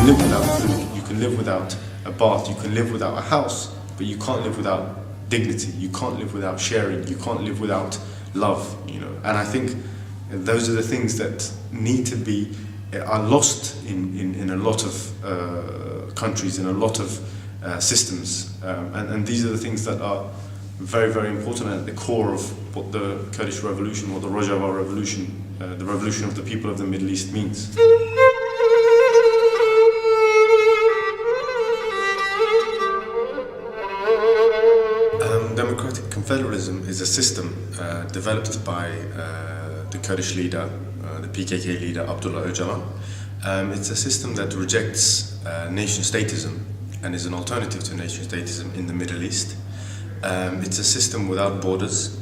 can live without food, you can live without a bath, you can live without a house, but you can't live without dignity, you can't live without sharing, you can't live without love, you know. And I think those are the things that need to be, are lost in a lot of countries, in a lot of systems. And these are the things that are very, very important at the core of what the Kurdish revolution or the Ροζάβα revolution, the revolution of the people of the Middle East means. Democratic confederalism is a system developed by the Kurdish leader, the PKK leader Abdullah Öcalan. It's a system that rejects nation-statism and is an alternative to nation-statism in the Middle East. It's a system without borders.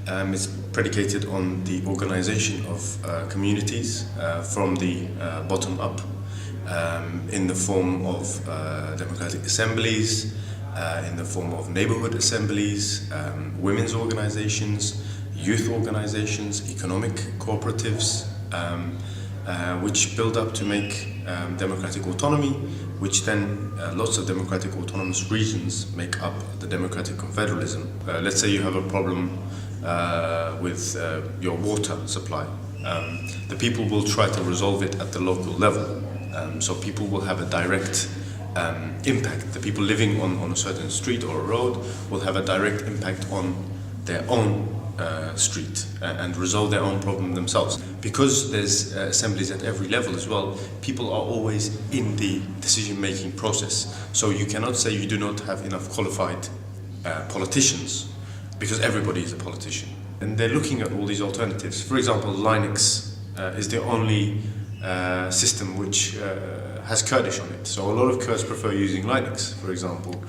It's predicated on the organization of communities from the bottom up in the form of democratic assemblies, in the form of neighborhood assemblies, women's organizations, youth organizations, economic cooperatives, which build up to make democratic autonomy, which then lots of democratic autonomous regions make up the democratic confederalism. Let's say you have a problem with your water supply. The people will try to resolve it at the local level. So people will have a direct impact. The people living on a certain street or a road will have a direct impact on their own street and resolve their own problem themselves. Because there's assemblies at every level as well, people are always in the decision-making process. So you cannot say you do not have enough qualified politicians, because everybody is a politician. And they're looking at all these alternatives. For example, Linux is the only system which has Kurdish on it. So a lot of Kurds prefer using Linux, for example,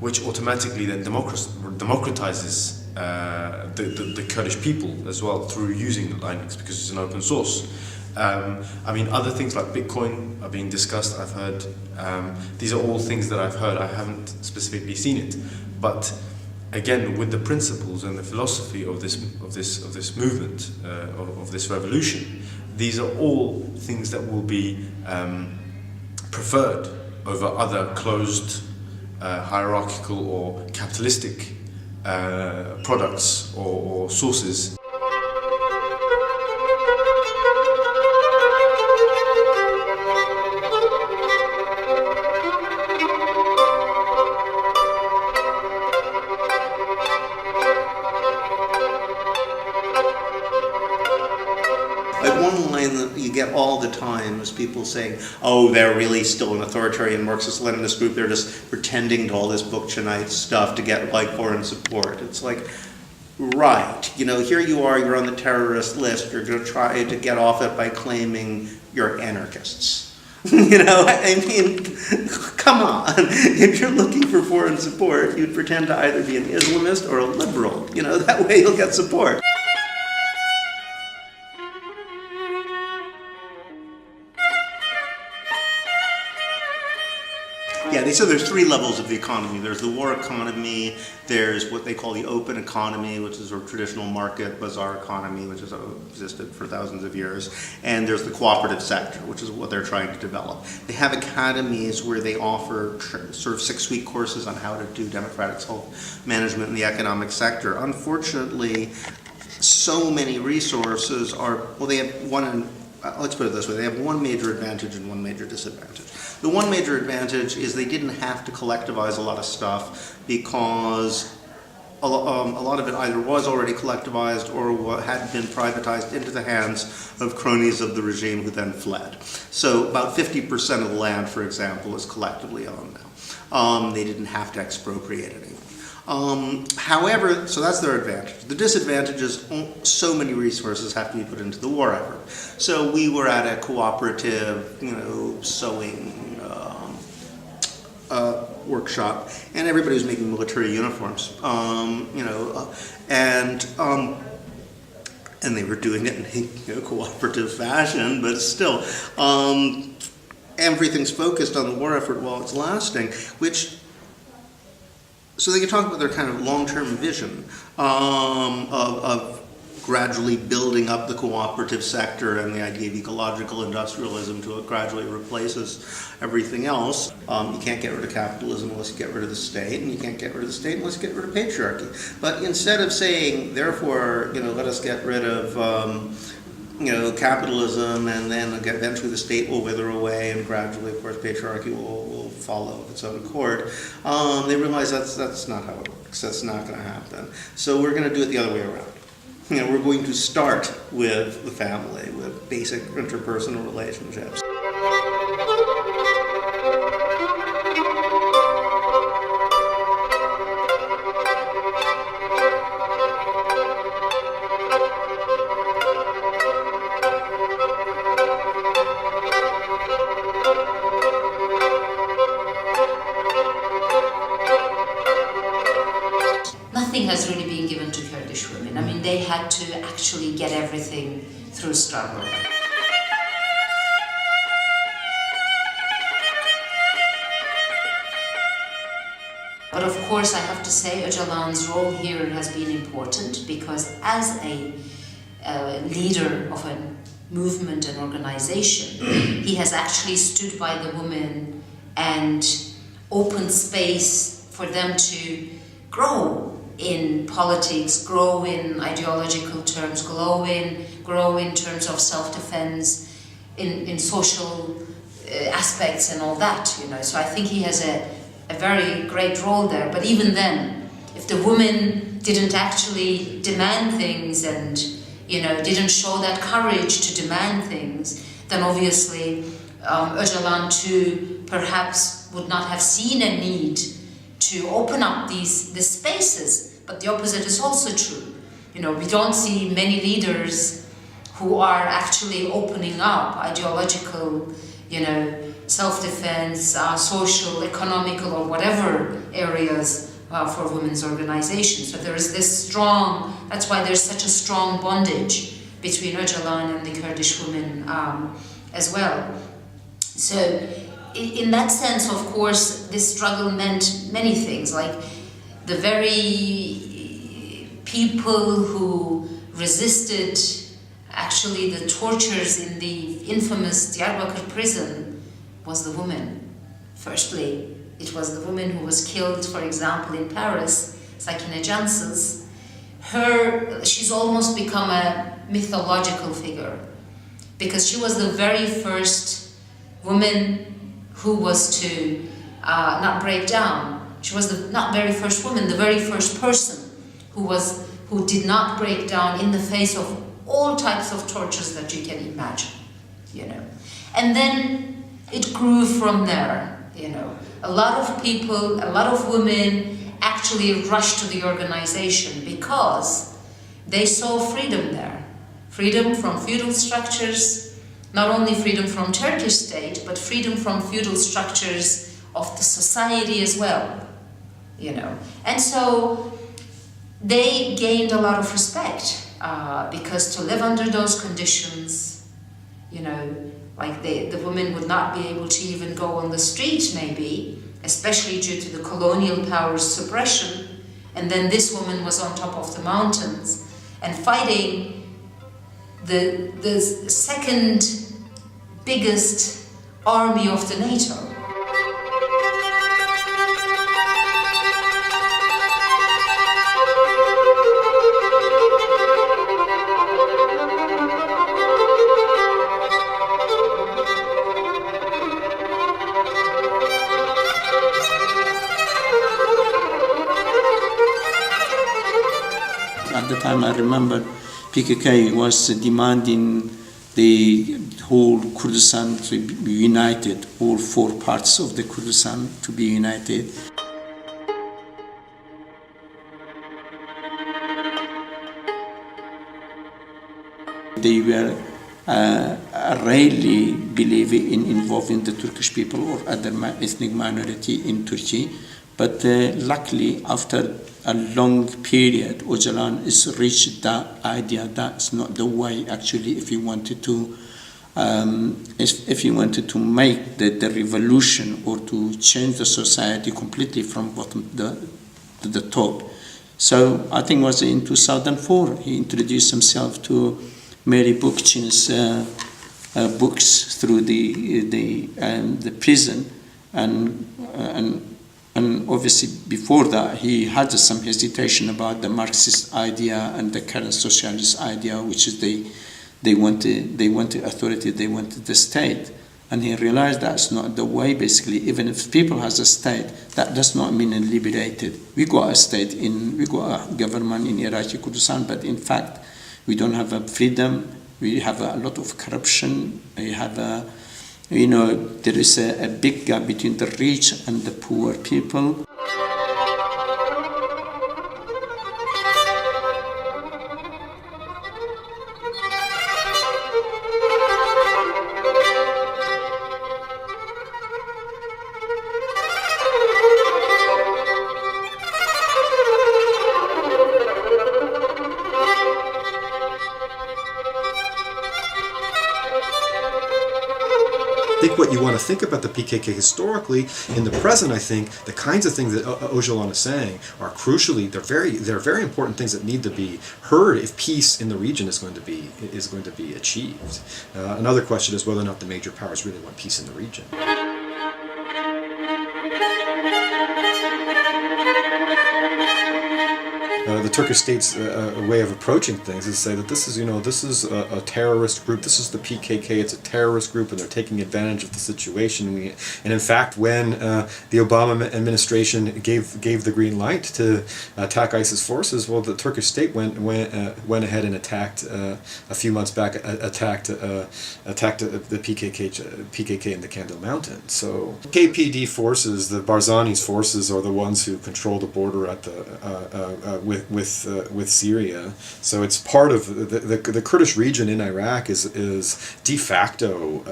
which automatically then democratizes the Kurdish people as well through using Linux, because it's an open source. I mean, other things like Bitcoin are being discussed, I've heard. These are all things that I've heard. I haven't specifically seen it. But again, with the principles and the philosophy of this movement, of this revolution, these are all things that will be preferred over other closed, hierarchical or capitalistic products or sources. Like one line that you get all the time is people saying, oh, they're really still an authoritarian Marxist-Leninist group, they're just pretending to all this Bookchanite stuff to get like foreign support. It's like, right, you know, here you are, you're on the terrorist list, you're going to try to get off it by claiming you're anarchists. You know, I mean, come on. If you're looking for foreign support, you'd pretend to either be an Islamist or a liberal. You know, that way you'll get support. Yeah, so there's three levels of the economy. There's the war economy, there's what they call the open economy, which is a traditional market, bazaar economy, which has existed for thousands of years, and there's the cooperative sector, which is what they're trying to develop. They have academies where they offer sort of 6-week courses on how to do democratic self-management in the economic sector. Unfortunately, so many resources are, well, they have one, let's put it this way, they have one major advantage and one major disadvantage. The one major advantage is they didn't have to collectivize a lot of stuff because a lot of it either was already collectivized or had been privatized into the hands of cronies of the regime who then fled. So about 50% of the land, for example, is collectively owned now. They didn't have to expropriate anything. However, so that's their advantage. The disadvantage is so many resources have to be put into the war effort. So we were at a cooperative, you know, sewing workshop, and everybody was making military uniforms, you know, and they were doing it in a cooperative fashion, but still, everything's focused on the war effort while it's lasting, which. So they can talk about their kind of long-term vision of gradually building up the cooperative sector and the idea of ecological industrialism to it gradually replaces everything else. You can't get rid of capitalism unless you get rid of the state, and you can't get rid of the state unless you get rid of patriarchy. But instead of saying, therefore, let us get rid of capitalism, and then eventually the state will wither away, and gradually, of course, patriarchy will follow of its own accord. They realize that's not how it works. That's not going to happen. So we're going to do it the other way around. We're going to start with the family, with basic interpersonal relationships. Nothing has really been given to Kurdish women. I mean, they had to actually get everything through struggle. But of course, I have to say Öcalan's role here has been important, because as a leader of a movement and organization, he has actually stood by the women and opened space for them to grow in politics, grow in ideological terms, grow in terms of self-defense, in social aspects and all that, So I think he has a very great role there. But even then, if the women didn't actually demand things and, didn't show that courage to demand things, then obviously Öcalan too perhaps would not have seen a need to open up these spaces. But the opposite is also true. We don't see many leaders who are actually opening up ideological, self-defense, social, economical, or whatever areas for women's organizations. So there is this that's why there's such a strong bondage between Öcalan and the Kurdish women as well. So in that sense, of course, this struggle meant many things, like the very people who resisted actually the tortures in the infamous Diyarbakir prison was the woman. Firstly, it was the woman who was killed, for example, in Paris, Sakine Cansız. She's almost become a mythological figure, because she was the very first woman who was to not break down. She was not very first woman, the very first person who did not break down in the face of all types of tortures that you can imagine, And then it grew from there, A lot of people, a lot of women actually rushed to the organization because they saw freedom there. Freedom from feudal structures, not only freedom from Turkish state, but freedom from feudal structures of the society as well, And so they gained a lot of respect, because to live under those conditions, like the women would not be able to even go on the street maybe, especially due to the colonial power's suppression. And then this woman was on top of the mountains and fighting the second biggest army of the NATO. At the time, I remember PKK was demanding the whole Kurdistan to be united, all four parts of the Kurdistan to be united. They were rarely believe in involving the Turkish people or other ethnic minority in Turkey. But luckily, after a long period, Öcalan has reached the idea that's not the way. Actually, if he wanted to make the revolution or to change the society completely from bottom to the top, So I think it was in 2004 he introduced himself to Mary Bookchin's books through the prison, and obviously before that he had some hesitation about the Marxist idea and the current socialist idea, which is they wanted authority, they wanted the state. And he realized that's not the way. Basically, even if people has a state, that does not mean liberated. We got a state we got a government in Iraqi Kurdistan, but in fact, we don't have a freedom. We have a lot of corruption. We have there is a big gap between the rich and the poor people. What you want to think about the PKK historically, in the present, I think the kinds of things that Öcalan is saying are crucially, they're very important things that need to be heard if peace in the region is going to be achieved. Another question is whether or not the major powers really want peace in the region. The Turkish state's way of approaching things is to say that this is a terrorist group. This is the PKK. It's a terrorist group, and they're taking advantage of the situation. And in fact, when the Obama administration gave the green light to attack ISIS forces, well, the Turkish state went ahead and attacked a few months back. Attacked the PKK in the Kandil Mountains. So KPD forces, the Barzani's forces, are the ones who control the border at with Syria. So it's part of the Kurdish region in Iraq is de facto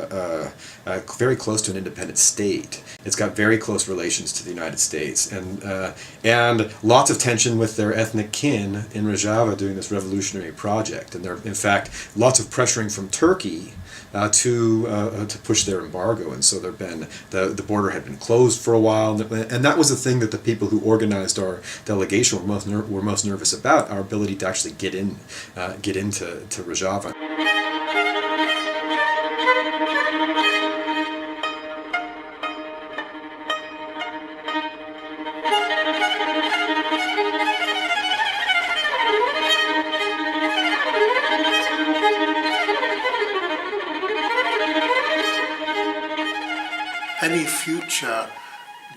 very close to an independent state. It's got very close relations to the United States, and lots of tension with their ethnic kin in Ροζάβα doing this revolutionary project. And there, in fact, lots of pressuring from Turkey to push their embargo, and so the border had been closed for a while, and that was the thing that the people who organized our delegation were most nervous about, our ability to actually get into Ροζάβα. Any future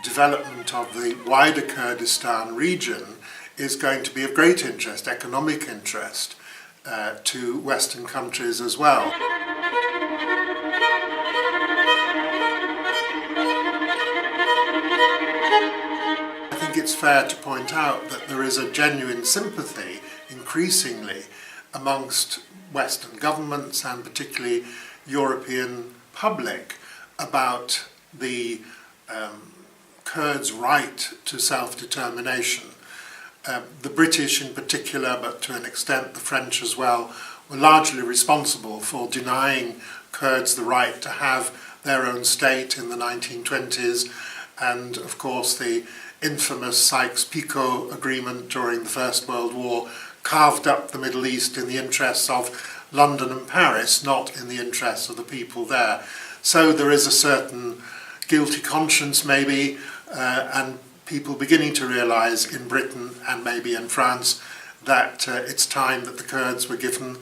development of the wider Kurdistan region is going to be of great interest, economic interest, to Western countries as well. I think it's fair to point out that there is a genuine sympathy, increasingly, amongst Western governments and particularly European public about the Kurds' right to self-determination. The British in particular, but to an extent the French as well, were largely responsible for denying Kurds the right to have their own state in the 1920s, and of course the infamous Sykes-Picot Agreement during the First World War carved up the Middle East in the interests of London and Paris, not in the interests of the people there. So there is a certain guilty conscience maybe, and people beginning to realise in Britain and maybe in France that it's time that the Kurds were given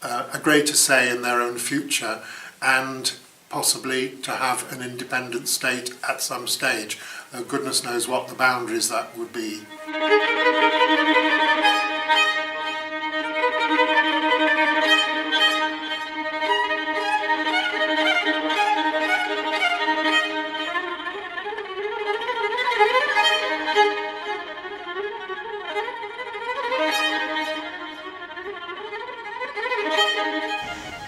a greater say in their own future and possibly to have an independent state at some stage. Goodness knows what the boundaries that would be.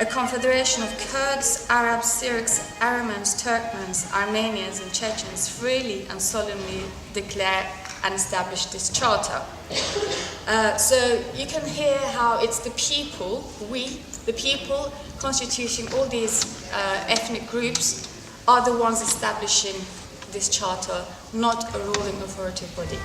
A confederation of Kurds, Arabs, Syrians, Armenians, Turkmens, Armenians and Chechens freely and solemnly declare and establish this charter. So you can hear how it's the people, the people constituting all these ethnic groups are the ones establishing this charter, not a ruling authoritative body.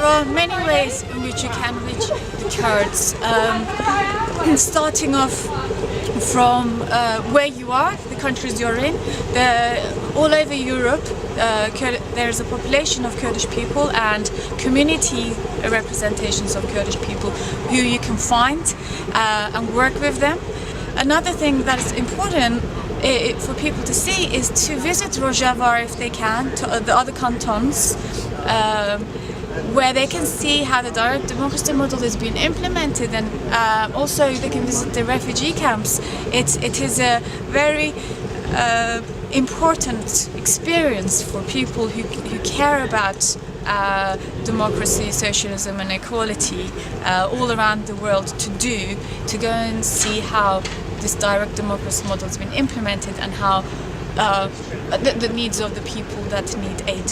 There are many ways in which you can reach the Kurds, starting off from where you are, the countries you're in. All over Europe, there's a population of Kurdish people and community representations of Kurdish people who you can find and work with them. Another thing that is important for people to see is to visit Ροζάβα if they can, to the other cantons, where they can see how the direct democracy model is being implemented, and also they can visit the refugee camps. It is a very important experience for people who care about democracy, socialism and equality all around the world to go and see how this direct democracy model has been implemented and how the needs of the people that need aid.